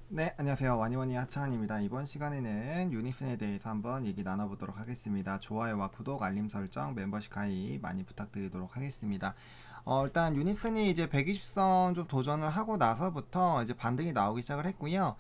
네, 안녕하세요. 와니와니 하창한입니다. 이번 시간에는 유니슨에 대해서 한번 얘기 나눠보도록 하겠습니다. 좋아요와 구독, 알림 설정, 멤버십 가입 많이 부탁드리도록 하겠습니다. 일단 유니슨이 이제 120선 좀 도전을 하고 나서부터 이제 반등이 나오기 시작을 했고요.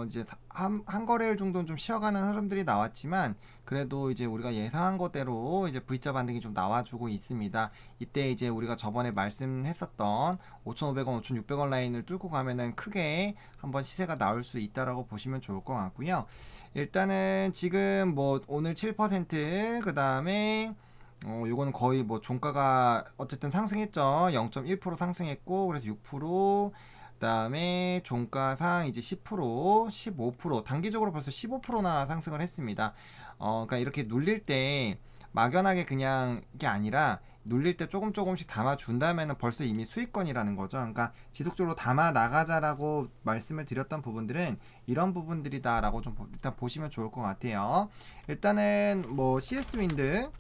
이제 한 거래일 정도는 좀 쉬어가는 흐름들이 나왔지만 그래도 이제 우리가 예상한 것대로 이제 V자 반등이 좀 나와주고 있습니다. 이때 이제 우리가 저번에 말씀했었던 5,500원, 5,600원 라인을 뚫고 가면은 크게 한번 시세가 나올 수 있다라고 보시면 좋을 것 같고요. 일단은 지금 뭐 오늘 7%, 그 다음에 요거는 거의 뭐 종가가 어쨌든 상승했죠. 0.1% 상승했고 그래서 6%, 그다음에 종가상 이제 10%, 15%, 단기적으로 벌써 15%나 상승을 했습니다. 그러니까 이렇게 눌릴 때 막연하게 그냥 게 아니라 눌릴 때 조금씩 담아 준다면은 벌써 이미 수익권이라는 거죠. 그러니까 지속적으로 담아 나가자라고 말씀을 드렸던 부분들은 이런 부분들이다라고 좀 일단 보시면 좋을 것 같아요. 일단은 뭐 CS 윈드,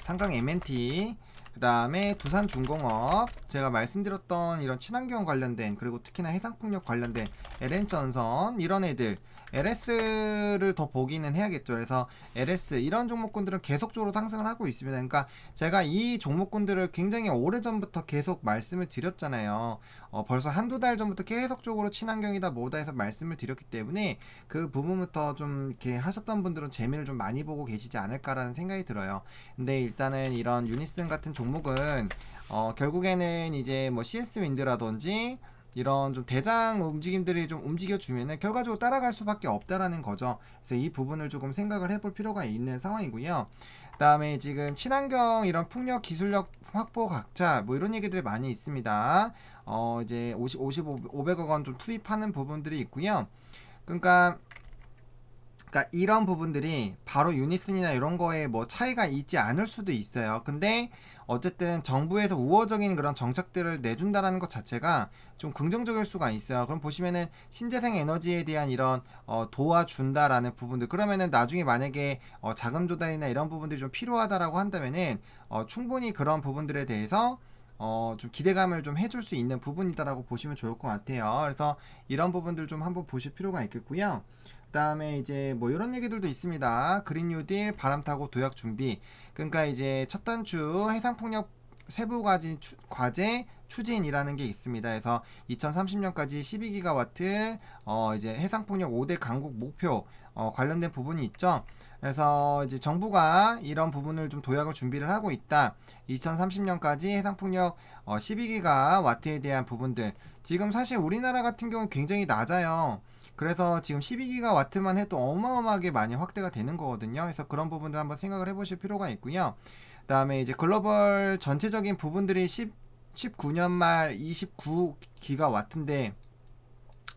상강 MNT, 그 다음에 두산중공업, 제가 말씀드렸던 이런 친환경 관련된, 그리고 특히나 해상풍력 관련된 LN전선 이런 애들, LS를 더 보기는 해야겠죠. 그래서 LS 이런 종목군들은 계속적으로 상승을 하고 있습니다. 그러니까 제가 이 종목군들을 굉장히 오래전부터 계속 말씀을 드렸잖아요. 벌써 한두 달 전부터 계속적으로 친환경이다 뭐다 해서 말씀을 드렸기 때문에 그 부분부터 좀 이렇게 하셨던 분들은 재미를 좀 많이 보고 계시지 않을까라는 생각이 들어요. 근데 일단은 이런 유니슨 같은 종목은 결국에는 이제 뭐 CS 윈드라든지 이런 좀 대장 움직임들이 좀 움직여주면은 결과적으로 따라갈 수밖에 없다라는 거죠. 그래서 이 부분을 조금 생각을 해볼 필요가 있는 상황이고요. 그다음에 지금 친환경 이런 풍력 기술력 확보 각자 뭐 이런 얘기들이 많이 있습니다. 이제 500억 원 좀 투입하는 부분들이 있고요. 그러니까 이런 부분들이 바로 유니슨이나 이런 거에 뭐 차이가 있지 않을 수도 있어요. 근데 어쨌든 정부에서 우호적인 그런 정책들을 내준다라는 것 자체가 좀 긍정적일 수가 있어요. 그럼 보시면은 신재생 에너지에 대한 이런 도와준다라는 부분들, 그러면은 나중에 만약에 자금 조달이나 이런 부분들이 좀 필요하다라고 한다면은 충분히 그런 부분들에 대해서 좀 기대감을 좀 해줄 수 있는 부분이다라고 보시면 좋을 것 같아요. 그래서 이런 부분들 좀 한번 보실 필요가 있겠고요. 그다음에 이제 뭐 이런 얘기들도 있습니다. 그린 뉴딜, 바람 타고 도약 준비. 그러니까 이제 첫 단추 해상폭력 세부 과제 추진이라는 게 있습니다. 그래서 2030년까지 12기가와트 이제 해상폭력 5대 강국 목표 관련된 부분이 있죠. 그래서 이제 정부가 이런 부분을 좀 도약을 준비를 하고 있다. 2030년까지 해상폭력 12기가와트에 대한 부분들. 지금 사실 우리나라 같은 경우는 굉장히 낮아요. 그래서 지금 12기가와트만 해도 어마어마하게 많이 확대가 되는 거거든요. 그래서 그런 부분들 한번 생각을 해보실 필요가 있고요. 그 다음에 이제 글로벌 전체적인 부분들이 19년 말 29기가와트인데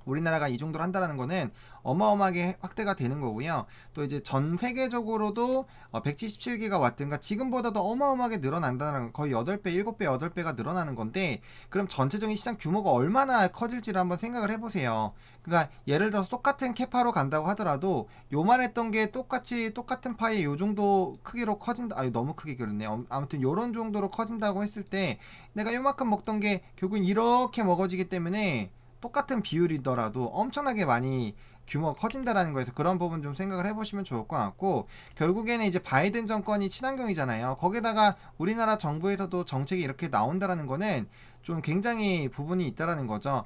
우리나라가 이 정도로 한다는 거는 어마어마하게 확대가 되는 거고요. 또 이제 전 세계적으로도 177기가와트인가 지금보다도 어마어마하게 늘어난다는 건 거의 8배, 7배, 8배가 늘어나는 건데 그럼 전체적인 시장 규모가 얼마나 커질지를 한번 생각을 해보세요. 그러니까 예를 들어서 똑같은 캐파로 간다고 하더라도 요만했던 게 똑같은 파이 요 정도 크기로 커진다. 너무 크게 그렸네. 아무튼 요런 정도로 커진다고 했을 때 내가 요만큼 먹던 게 결국엔 이렇게 먹어지기 때문에 똑같은 비율이더라도 엄청나게 많이 규모가 커진다라는 거에서 그런 부분 좀 생각을 해보시면 좋을 것 같고 결국에는 이제 바이든 정권이 친환경이잖아요. 거기다가 우리나라 정부에서도 정책이 이렇게 나온다라는 거는 좀 굉장히 부분이 있다라는 거죠.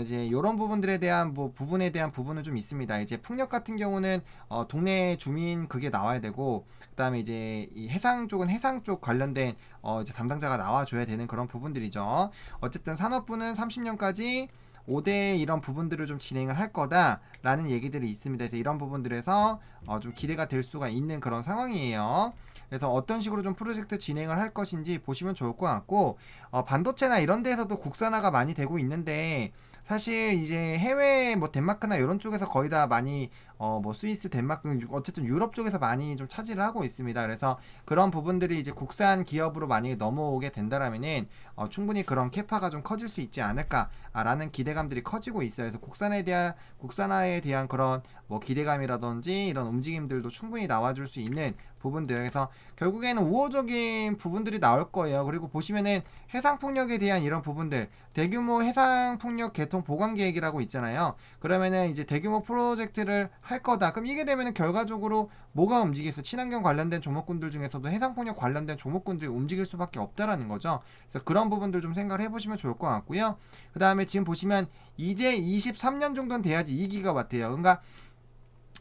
이제 이런 부분들에 대한 뭐 부분에 대한 부분은 좀 있습니다. 이제 풍력 같은 경우는 동네 주민 그게 나와야 되고 그다음에 이제 이 해상 쪽은 해상 쪽 관련된 이제 담당자가 나와줘야 되는 그런 부분들이죠. 어쨌든 산업부는 30년까지 5대 이런 부분들을 좀 진행을 할 거다라는 얘기들이 있습니다. 그래서 이런 부분들에서 좀 기대가 될 수가 있는 그런 상황이에요. 그래서 어떤 식으로 좀 프로젝트 진행을 할 것인지 보시면 좋을 것 같고 반도체나 이런 데에서도 국산화가 많이 되고 있는데 사실 이제 해외 뭐 덴마크나 이런 쪽에서 거의 다 많이 뭐 스위스, 덴마크 어쨌든 유럽 쪽에서 많이 좀 차지를 하고 있습니다. 그래서 그런 부분들이 이제 국산 기업으로 만약에 넘어오게 된다라면은 충분히 그런 캐파가 좀 커질 수 있지 않을까라는 기대감들이 커지고 있어요. 그래서 국산화에 대한 그런 뭐 기대감이라든지 이런 움직임들도 충분히 나와줄 수 있는 부분들. 그래서 결국에는 우호적인 부분들이 나올 거예요. 그리고 보시면은 해상폭력에 대한 이런 부분들, 대규모 해상폭력 개통 보관 계획이라고 있잖아요. 그러면은 이제 대규모 프로젝트를 할 거다. 그럼 이게 되면은 결과적으로 뭐가 움직이겠어? 친환경 관련된 종목군들 중에서도 해상폭력 관련된 종목군들이 움직일 수밖에 없다라는 거죠. 그래서 그런 부분들 좀 생각을 해보시면 좋을 것 같고요. 그 다음에 지금 보시면 이제 23년 정도는 돼야지 2기가와트예요. 그러니까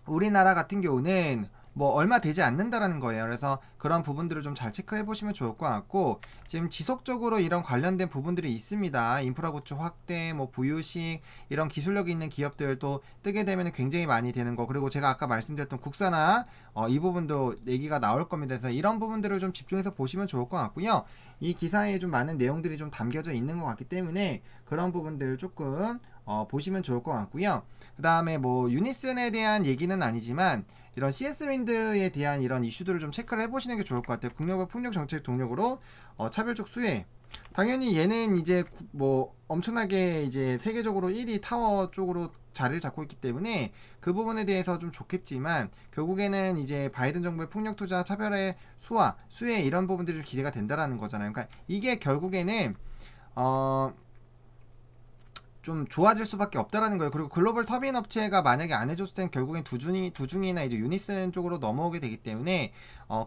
우리나라 같은 경우는 뭐 얼마 되지 않는다라는 거예요. 그래서 그런 부분들을 좀 잘 체크해 보시면 좋을 것 같고, 지금 지속적으로 이런 관련된 부분들이 있습니다. 인프라 구축 확대, 뭐 부유식, 이런 기술력이 있는 기업들도 뜨게 되면 굉장히 많이 되는 거. 그리고 제가 아까 말씀드렸던 국산화, 이 부분도 얘기가 나올 겁니다. 그래서 이런 부분들을 좀 집중해서 보시면 좋을 것 같고요. 이 기사에 좀 많은 내용들이 좀 담겨져 있는 것 같기 때문에 그런 부분들 조금 보시면 좋을 것 같고요. 그 다음에 뭐 유니슨에 대한 얘기는 아니지만 이런 CS 윈드에 대한 이런 이슈들을 좀 체크를 해보시는 게 좋을 것 같아요. 국력과 풍력 정책 동력으로 차별적 수혜. 당연히 얘는 이제 뭐 엄청나게 이제 세계적으로 1위 타워 쪽으로 자리를 잡고 있기 때문에 그 부분에 대해서 좀 좋겠지만, 결국에는 이제 바이든 정부의 풍력 투자 차별의 수혜 이런 부분들이 좀 기대가 된다라는 거잖아요. 그러니까 이게 결국에는 좀 좋아질 수밖에 없다라는 거예요. 그리고 글로벌 터빈 업체가 만약에 안 해줬을 땐 결국엔 두중이나 이제 유니슨 쪽으로 넘어오게 되기 때문에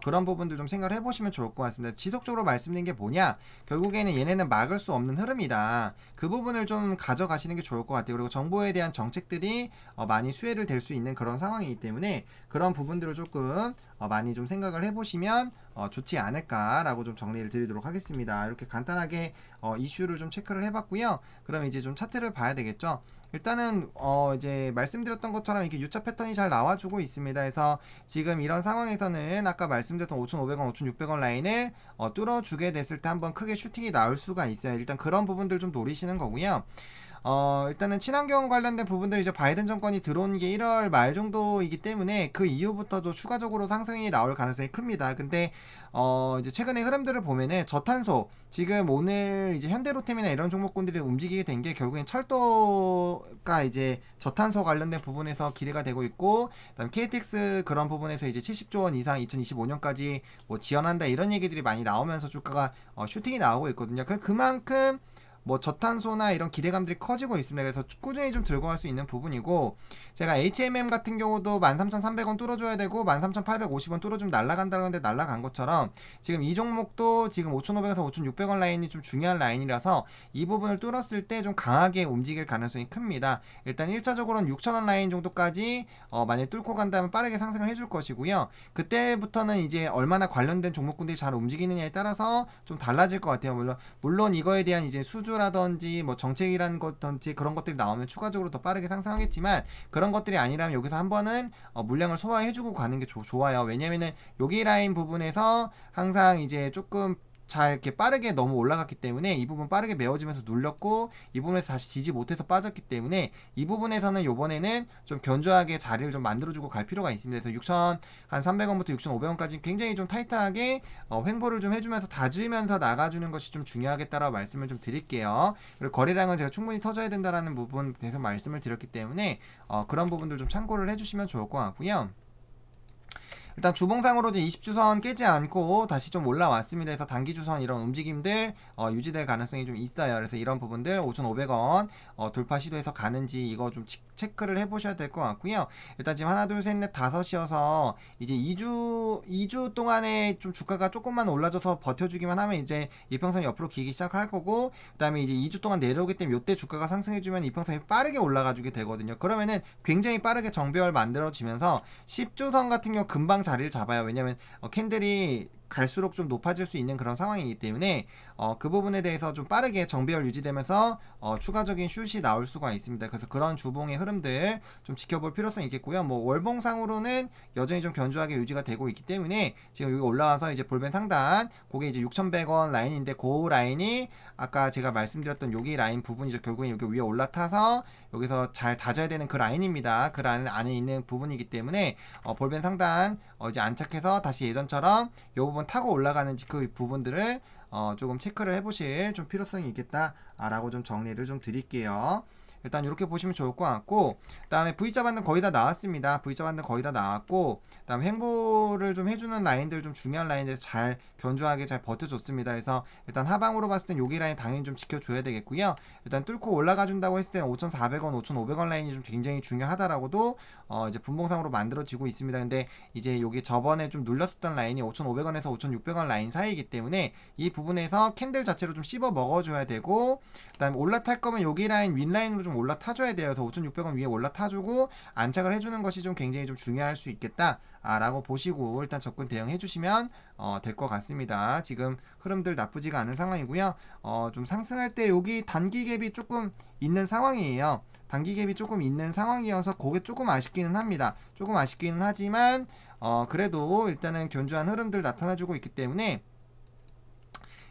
그런 부분들 좀 생각을 해보시면 좋을 것 같습니다. 지속적으로 말씀드린 게 뭐냐? 결국에는 얘네는 막을 수 없는 흐름이다. 그 부분을 좀 가져가시는 게 좋을 것 같아요. 그리고 정부에 대한 정책들이 많이 수혜를 될 수 있는 그런 상황이기 때문에 그런 부분들을 조금 많이 좀 생각을 해보시면 좋지 않을까라고 좀 정리를 드리도록 하겠습니다. 이렇게 간단하게 이슈를 좀 체크를 해봤고요. 그럼 이제 좀 차트를 봐야 되겠죠. 일단은 이제 말씀드렸던 것처럼 이렇게 U차 패턴이 잘 나와주고 있습니다. 그래서 지금 이런 상황에서는 아까 말씀드렸던 5,500원, 5,600원 라인을 뚫어주게 됐을 때 한번 크게 슈팅이 나올 수가 있어요. 일단 그런 부분들 좀 노리시는 거고요. 일단은 친환경 관련된 부분들 이제 바이든 정권이 들어온 게 1월 말 정도이기 때문에 그 이후부터도 추가적으로 상승이 나올 가능성이 큽니다. 근데 이제 최근의 흐름들을 보면은 저탄소, 지금 오늘 이제 현대로템이나 이런 종목군들이 움직이게 된 게 결국엔 철도가 이제 저탄소 관련된 부분에서 기대가 되고 있고, 그다음 KTX 그런 부분에서 이제 70조 원 이상 2025년까지 뭐 지원한다 이런 얘기들이 많이 나오면서 주가가 슈팅이 나오고 있거든요. 그만큼 뭐 저탄소나 이런 기대감들이 커지고 있습니다. 그래서 꾸준히 좀 들고 갈 수 있는 부분이고, 제가 HMM 같은 경우도 13,300원 뚫어줘야 되고 13,850원 뚫어주면 날라간다는 건데 날라간 것처럼 지금 이 종목도 지금 5,500에서 5,600원 라인이 좀 중요한 라인이라서 이 부분을 뚫었을 때 좀 강하게 움직일 가능성이 큽니다. 일단 1차적으로는 6,000원 라인 정도까지 만약에 뚫고 간다면 빠르게 상승을 해줄 것이고요. 그때부터는 이제 얼마나 관련된 종목군들이 잘 움직이느냐에 따라서 좀 달라질 것 같아요. 물론 이거에 대한 이제 수주라든지 뭐 정책이라는 것든지 그런 것들이 나오면 추가적으로 더 빠르게 상승하겠지만, 그런 것들이 아니라면 여기서 한 번은 물량을 소화해주고 가는 게 좋아요. 왜냐면은 여기 라인 부분에서 항상 이제 조금 잘 이렇게 빠르게 너무 올라갔기 때문에 이 부분 빠르게 메워지면서 눌렸고, 이 부분에서 다시 지지 못해서 빠졌기 때문에 이 부분에서는 요번에는 좀 견조하게 자리를 좀 만들어주고 갈 필요가 있습니다. 그래서 6,300원부터 6,500원까지 굉장히 좀 타이트하게 횡보를 좀 해주면서 다지면서 나가주는 것이 좀 중요하겠다라고 말씀을 좀 드릴게요. 그리고 거래량은 제가 충분히 터져야 된다라는 부분 계속 말씀을 드렸기 때문에 그런 부분들 좀 참고를 해주시면 좋을 것 같고요. 일단 주봉상으로 이제 20주선 깨지 않고 다시 좀 올라왔습니다. 그래서 단기주선 이런 움직임들 유지될 가능성이 좀 있어요. 그래서 이런 부분들 5,500원 돌파 시도해서 가는지 이거 좀 체크를 해보셔야 될 것 같고요. 일단 지금 하나 둘 셋 넷 다섯이어서 이제 2주 동안에 좀 주가가 조금만 올라줘서 버텨주기만 하면 이제 이평선이 옆으로 기기 시작할 거고, 그 다음에 이제 2주 동안 내려오기 때문에 이때 주가가 상승해주면 이평선이 빠르게 올라가주게 되거든요. 그러면은 굉장히 빠르게 정배열 만들어지면서 10주선 같은 경우 금방 자리를 잡아요. 왜냐면 캔들이 갈수록 좀 높아질 수 있는 그런 상황이기 때문에 그 부분에 대해서 좀 빠르게 정배열 유지되면서 추가적인 슛이 나올 수가 있습니다. 그래서 그런 주봉의 흐름들 좀 지켜볼 필요성이 있겠고요. 뭐 월봉상으로는 여전히 좀 견조하게 유지가 되고 있기 때문에 지금 여기 올라와서 이제 볼벤 상단 그게 이제 6,100원 라인인데 그 라인이 아까 제가 말씀드렸던 여기 라인 부분이죠. 결국엔 여기 위에 올라타서 여기서 잘 다져야 되는 그 라인입니다. 그 라인 안에 있는 부분이기 때문에 볼벤 상단 이제 안착해서 다시 예전처럼 이 부분 타고 올라가는지 그 부분들을 조금 체크를 해보실 좀 필요성이 있겠다라고 좀 정리를 좀 드릴게요. 일단 이렇게 보시면 좋을 것 같고, 그 다음에 V자 반등 거의 다 나왔습니다. V자 반등 거의 다 나왔고, 그 다음에 횡보를 좀 해주는 라인들, 좀 중요한 라인들 잘 견조하게 잘 버텨줬습니다. 그래서 일단 하방으로 봤을 땐 여기 라인 당연히 좀 지켜줘야 되겠고요. 일단 뚫고 올라가 준다고 했을 때는 5,400원, 5,500원 라인이 좀 굉장히 중요하다라고도 이제 분봉상으로 만들어지고 있습니다. 근데 이제 여기 저번에 좀 눌렸었던 라인이 5,500원에서 5,600원 라인 사이이기 때문에 이 부분에서 캔들 자체로 좀 씹어 먹어줘야 되고, 그 다음에 올라탈 거면 여기 라인 윈라인으로 좀 올라타줘야 돼요. 그래서 5,600원 위에 올라타주고 안착을 해주는 것이 좀 굉장히 좀 중요할 수 있겠다 라고 보시고 일단 접근 대응해 주시면 될 것 같습니다. 지금 흐름들 나쁘지가 않은 상황이고요. 좀 상승할 때 여기 단기 갭이 조금 있는 상황이에요. 단기 갭이 조금 있는 상황이어서 그게 조금 아쉽기는 합니다. 조금 아쉽기는 하지만 그래도 일단은 견조한 흐름들 나타나주고 있기 때문에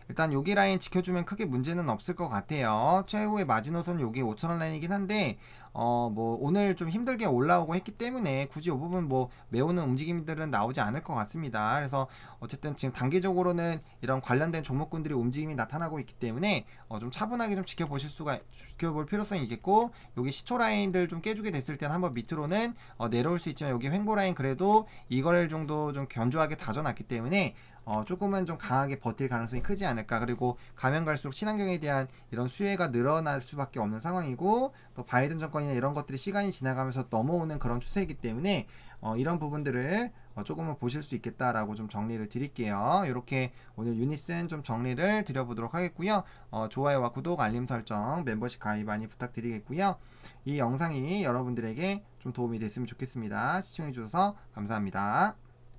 일단 여기 라인 지켜주면 크게 문제는 없을 것 같아요. 최후의 마지노선 여기 5,000원 라인이긴 한데 뭐 오늘 좀 힘들게 올라오고 했기 때문에 굳이 이 부분 뭐 메우는 움직임들은 나오지 않을 것 같습니다. 그래서 어쨌든 지금 단기적으로는 이런 관련된 종목군들이 움직임이 나타나고 있기 때문에 좀 차분하게 좀 지켜볼 필요성이 있겠고, 여기 시초 라인들 좀 깨주게 됐을 때는 한번 밑으로는 내려올 수 있지만 여기 횡보 라인 그래도 이거를 정도 좀 견조하게 다져놨기 때문에 조금은 좀 강하게 버틸 가능성이 크지 않을까. 그리고 가면 갈수록 친환경에 대한 이런 수혜가 늘어날 수밖에 없는 상황이고, 또 바이든 정권이나 이런 것들이 시간이 지나가면서 넘어오는 그런 추세이기 때문에 이런 부분들을 조금은 보실 수 있겠다라고 좀 정리를 드릴게요. 이렇게 오늘 유닛은 좀 정리를 드려보도록 하겠고요. 좋아요와 구독, 알림 설정, 멤버십 가입 많이 부탁드리겠고요. 이 영상이 여러분들에게 좀 도움이 됐으면 좋겠습니다. 시청해주셔서 감사합니다.